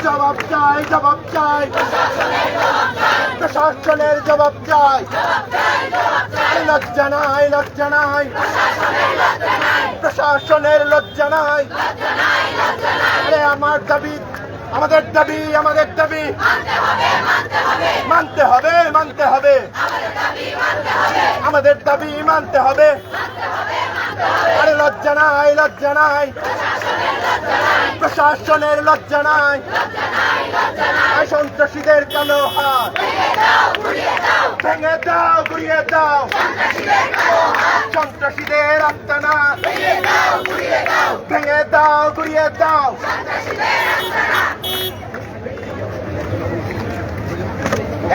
জবাব চাই, জবাব চাই, প্রশাসনের জবাব চাই। লজ্জা নাই, লজ্জা নাই, প্রশাসনের লজ্জা নাই। আরে আমার দাবি, আমাদের দাবি, আমাদের দাবি মানতে হবে, মানতে হবে, আমাদের দাবি মানতে হবে। আরে লজ্জা নাই, লজ্জা নাই, প্রশাসনের লজ্জা নাই। সন্ত্রাসীদের কালো হাত ভেঙে দাও, গুড়িয়ে দাও, সন্ত্রাসীদের আস্তানা ভেঙে দাও, গুড়িয়ে দাও।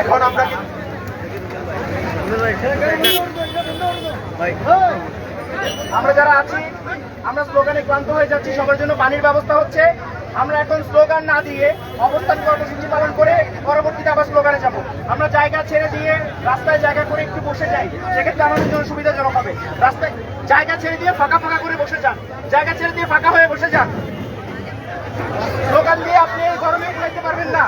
এখন আমরা যারা আছি আমরা স্লোগানে ক্লান্ত হয়ে যাচ্ছি। সবার জন্য পানির ব্যবস্থা হচ্ছে। আমরা এখন স্লোগান না দিয়ে অবস্থান কর্মসূচি পালন করে পরবর্তীতে আবার স্লোগানে যাব। আমরা জায়গা ছেড়ে দিয়ে রাস্তায় জায়গা করে একটু বসে যাই, সেক্ষেত্রে আমাদের জন্য সুবিধাজনক হবে। রাস্তায় জায়গা ছেড়ে দিয়ে ফাঁকা ফাঁকা করে বসে যান, জায়গা ছেড়ে দিয়ে ফাঁকা হয়ে বসে যান। স্লোগান দিয়ে আপনি এই গরমে ঘুরাইতে পারবেন না।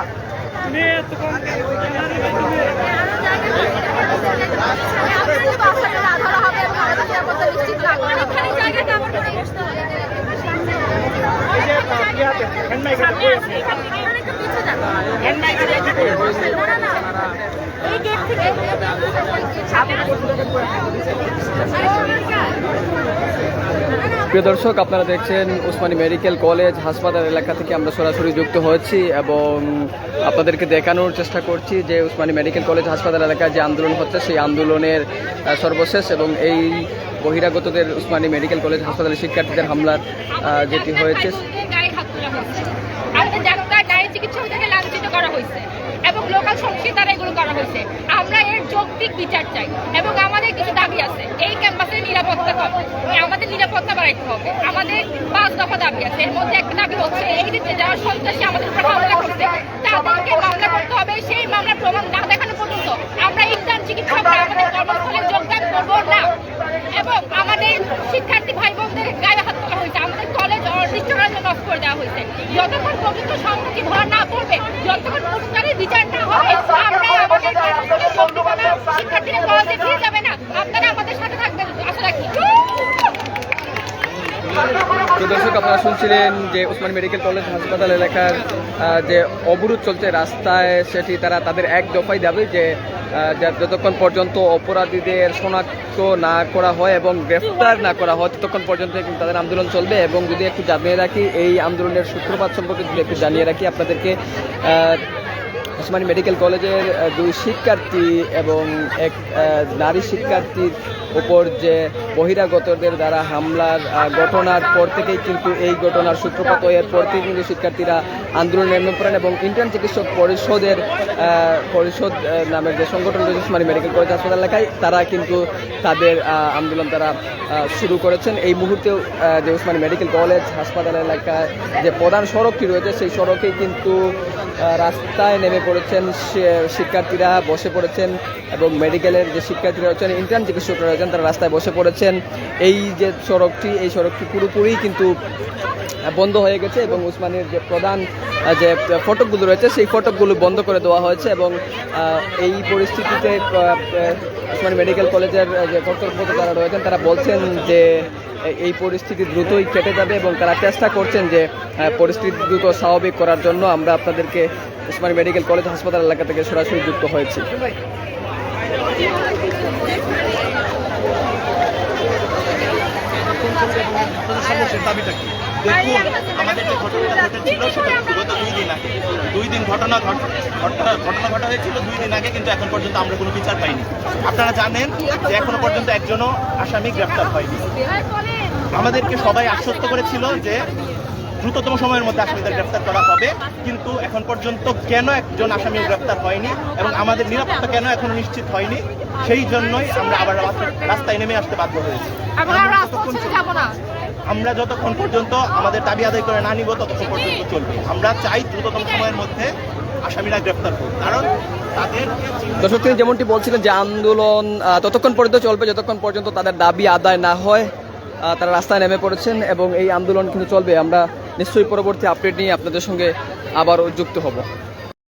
প্রিয় দর্শক, আপনারা দেখছেন ওসমানী মেডিকেল কলেজ হাসপাতাল এলাকা থেকে আমরা সরাসরি যুক্ত হয়েছি এবং আপনাদেরকে দেখানোর চেষ্টা করছি যে ওসমানী মেডিকেল কলেজ হাসপাতাল এলাকায় যে আন্দোলন হচ্ছে সেই আন্দোলনের সর্বশেষ এবং এই বহিরাগতদের ওসমানী মেডিকেল কলেজ হাসপাতালের শিক্ষার্থীদের হামলার যেটি হয়েছে এবং লোকাল সংস্কৃতি দ্বারা এগুলো করা হয়েছে। আমরা এর যৌক্তিক বিচার চাই এবং আমাদের কিছু দাবি আছে। এই ক্যাম্পাসের নিরাপত্তা আমাদের নিরাপত্তা বাড়াইতে হবে। আমাদের 5 দফা দাবি আছে। এর মধ্যে একটা দাবি হচ্ছে এই যে যারা সন্ত্রাসী আমাদের উপর হামলা করছে তাদেরকে মামলা করতে হবে। সেই মামলার প্রমাণ না দেখানো পর্যন্ত আমরা ইন্টার্ন চিকিৎসকরা আমাদের কর্মস্থলে যোগদান করবো না। এবং আমাদের শিক্ষার্থী ভাই বোনদের গায়ে হাত তোলা হয়েছে, আমাদের কলেজ অনির্দিষ্টকালের জন্য অফ করে দেওয়া হয়েছে। যতক্ষণ পর্যন্ত সম্মতি ধরা না পড়বে, যতক্ষণ পরিষ্কারের বিচার না হবে, আমরা আমাদের শিক্ষার্থীরা কলেজে ফিরে যাবে না। আপনারা আমাদের সাথে থাকবেন আশা রাখি। দর্শক, আপনারা শুনছিলেন যে ওসমানী মেডিকেল কলেজ হাসপাতাল এলাকার যে অবরোধ চলছে রাস্তায়, সেটি তারা তাদের এক দফাই দাবি যে যতক্ষণ পর্যন্ত অপরাধীদের শনাক্ত না করা হয় এবং গ্রেফতার না করা হয় ততক্ষণ পর্যন্ত কিন্তু তাদের আন্দোলন চলবে। এবং যদি একটু জানিয়ে রাখি এই আন্দোলনের সূত্রপাত সম্পর্কে যদি একটু জানিয়ে রাখি আপনাদেরকে, ওসমানী মেডিকেল কলেজের 2 শিক্ষার্থী এবং এক নারী শিক্ষার্থীর উপর যে বহিরাগতদের দ্বারা হামলার ঘটনার পর থেকেই কিন্তু এই ঘটনার সূত্রপাত এরপর থেকে কিন্তু শিক্ষার্থীরা আন্দোলন নেমে পড়েন এবং ইন্টার্ন চিকিৎসক পরিষদ নামের যে সংগঠন রয়েছে ওসমানী মেডিকেল কলেজ হাসপাতাল এলাকায়, তারা কিন্তু তাদের আন্দোলন তারা শুরু করেছেন। এই মুহূর্তেও যে ওসমানী মেডিকেল কলেজ হাসপাতাল এলাকায় যে প্রধান সড়কটি রয়েছে সেই সড়কেই কিন্তু রাস্তায় নেমে পড়েছেন শিক্ষার্থীরা, বসে পড়েছেন এবং মেডিকেলের যে শিক্ষার্থীরা রয়েছেন, ইন্টার্ন চিকিৎসকরা রয়েছেন, তারা রাস্তায় বসে পড়েছেন। এই যে এই সড়কটি পুরোপুরি কিন্তু বন্ধ হয়ে গেছে এবং ওসমানীর যে প্রধান যে ফটকগুলো রয়েছে সেই ফটকগুলো বন্ধ করে দেওয়া হয়েছে এবং এই পরিস্থিতিতে ওসমানী মেডিকেল কলেজের যে কর্তৃপক্ষ যারা রয়েছেন তারা বলছেন যে এই পরিস্থিতি দ্রুতই কেটে যাবে এবং তারা চেষ্টা করছেন যে পরিস্থিতি দ্রুত স্বাভাবিক করার জন্য। আমরা আপনাদেরকে ওসমানী মেডিকেল কলেজ হাসপাতাল এলাকা থেকে সরাসরি যুক্ত হয়েছি। দেখুন, আমাদের যে ঘটনাটা ঘটেছিল সেটা বিগত 2 দিন আগে, 2 দিন ঘটনা ঘটা হয়েছিল 2 দিন আগে, কিন্তু এখন পর্যন্ত আমরা কোনো বিচার পাইনি। আপনারা জানেন যে এখনো পর্যন্ত একজনও আসামি গ্রেফতার হয়নি। আমাদেরকে সবাই আশ্বস্ত করেছিল যে দ্রুততম সময়ের মধ্যে আসামিদের গ্রেফতার করা হবে, কিন্তু এখন পর্যন্ত কেন একজন আসামি গ্রেফতার হয়নি এবং আমাদের নিরাপত্তা কেন এখনো নিশ্চিত হয়নি, সেই জন্যই আমরা আবার রাস্তায় নেমে আসতে বাধ্য হয়েছি। আমরা যতক্ষণ পর্যন্ত আমাদের দাবি আদায় করে না নিব ততক্ষণ পর্যন্ত চলবে। আমরা চাই দ্রুততম সময়ের মধ্যে আসামিরা গ্রেফতার হোক, কারণ দর্শক তিনি যেমনটি বলছিলেন যে আন্দোলন ততক্ষণ পর্যন্ত চলবে যতক্ষণ পর্যন্ত তাদের দাবি আদায় না হয়। তারা রাস্তায় নেমে পড়েছেন এবং এই আন্দোলন কিন্তু চলবে। আমরা নিশ্চয়ই পরবর্তী আপডেট নিয়ে আপনাদের সঙ্গে আবারও যুক্ত হব।